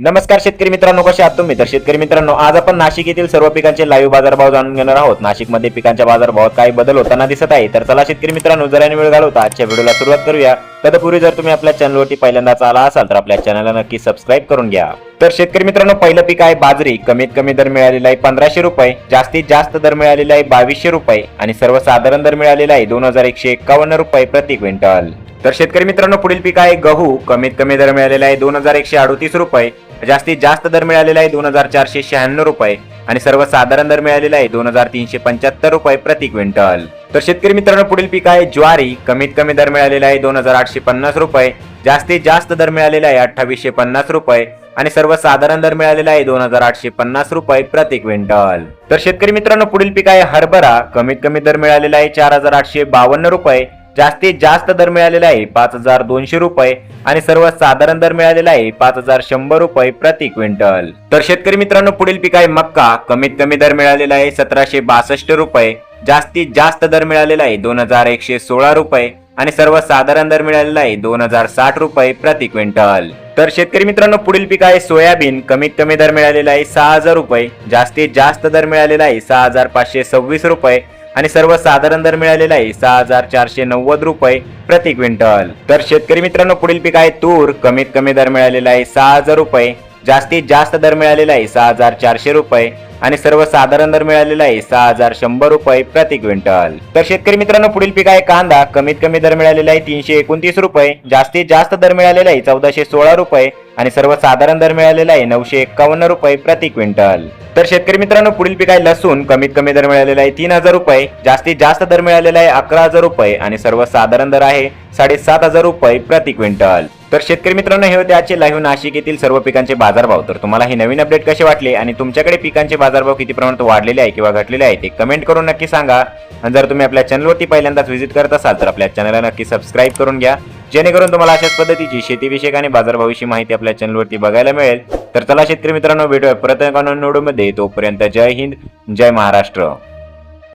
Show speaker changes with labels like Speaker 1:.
Speaker 1: नमस्कार शेतकरी मित्रांनो, कसे आहात तुम्ही? तर शेतकरी मित्रांनो, आज आपण नाशिक येथील सर्व पिकांचे लाईव्ह बाजारभाव जाणून घेणार आहोत. नाशिकमध्ये पिकांच्या बाजारभावात काही बदल होताना दिसत आहे. तर चला शेतकरी मित्रांनो, जरा वेळ घालवता आजच्या व्हिडिओला सुरुवात करूया. तत्पूर्वी जर तुम्ही आपल्या चॅनलवरती पहिल्यांदाच आला असाल तर आपल्या चॅनलला नक्की सबस्क्राईब करून घ्या. तर शेतकरी मित्रांनो, पहिलं पीक आहे बाजरी. कमीत कमी दर मिळालेला आहे 1500 रुपये, जास्तीत जास्त दर मिळालेला आहे 2200 रुपये आणि सर्वसाधारण दर मिळालेला आहे 2151 रुपये प्रति क्विंटल. तर शेतकरी मित्रांनो, पुढील पीक आहे गहू. कमीत कमी दर मिळालेला आहे 2138 रुपये, जास्तीत जास्त दर मिळालेला आहे 2496 रुपये आणि सर्वसाधारण दर मिळालेला आहे 2375 रुपये प्रति क्विंटल. तर शेतकरी मित्रांनो, पुढील पीक आहे ज्वारी. कमीत कमी दर मिळालेला आहे 2850 रुपये, जास्तीत जास्त दर मिळालेला आहे 2850 रुपये आणि सर्वसाधारण दर मिळालेला आहे 2850 रुपये प्रति क्विंटल. तर शेतकरी मित्रांनो, पुढील पीक आहे हरभरा. कमीत कमी दर मिळालेला आहे 4852 रुपये, जास्तीत जास्त दर मिळालेला आहे 5200 रुपये आणि सर्वसाधारण दर मिळालेला आहे 5100 रुपये प्रति क्विंटल. तर शेतकरी मित्रांनो, पुढील पीक आहे मक्का. कमीत कमी दर मिळालेला आहे 1762 रुपये, जास्तीत जास्त दर मिळालेला आहे 2116 रुपये आणि सर्वसाधारण दर मिळालेला आहे 2060 रुपये प्रति क्विंटल. तर शेतकरी मित्रांनो, पुढील पीक आहे सोयाबीन. कमीत कमी दर मिळालेला आहे 6000 रुपये, जास्तीत जास्त दर मिळालेला आहे 6526 रुपये आणि सर्वसाधारण दर मिळालेला आहे 6490 रुपये प्रति क्विंटल. तर शेतकरी मित्रांनो, पुढील पीक आहे तूर. कमीत कमी दर मिळालेला आहे 6000 रुपये, जास्तीत जास्त दर मिळालेला आहे 6400 रुपये आणि सर्वसाधारण दर मिळालेला आहे 6100 रुपये प्रति क्विंटल. तर शेतकरी मित्रांनो, पुढील पीक आहे कांदा. कमीत कमी दर मिळालेला आहे 329 रुपये, जास्तीत जास्त दर मिळालेला आहे 1416 रुपये आणि सर्वसाधारण दर मिळालेला आहे 951 रुपये प्रति क्विंटल. तर शेतकरी मित्रांनो, पुढील पीक आहे लसूण. कमीत कमी दर मिळालेला आहे 3000 रुपये, जास्तीत जास्त दर मिळालेला आहे 11000 रुपये आणि सर्वसाधारण दर आहे 7500 रुपये प्रति क्विंटल. तर शेतकरी मित्रांनो, हे होते आजचे लाईव्ह नाशिक येथील सर्व पिकांचे बाजारभाव. तर तुम्हाला हे नवीन अपडेट कसे वाटले आणि तुमच्याकडे पिकांचे बाजारभाव किती प्रमाणात वाढलेले आहे किंवा घटलेले आहे ते कमेंट करून नक्की सांगा. आणि जर तुम्ही आपल्या चॅनलवरती पहिल्यांदाच व्हिजिट करत असाल तर आपल्या चॅनलला नक्की सबस्क्राईब करून घ्या, जेणेकरून तुम्हाला अशाच पद्धतीची शेतीविषयक आणि बाजारभावाविषयी माहिती आपल्या चॅनलवरती बघायला मिळेल. तर चला शेतकरी मित्रांनो, भेटूया परत एका नवीन व्हिडिओमध्ये. तोपर्यंत जय हिंद, जय महाराष्ट्र.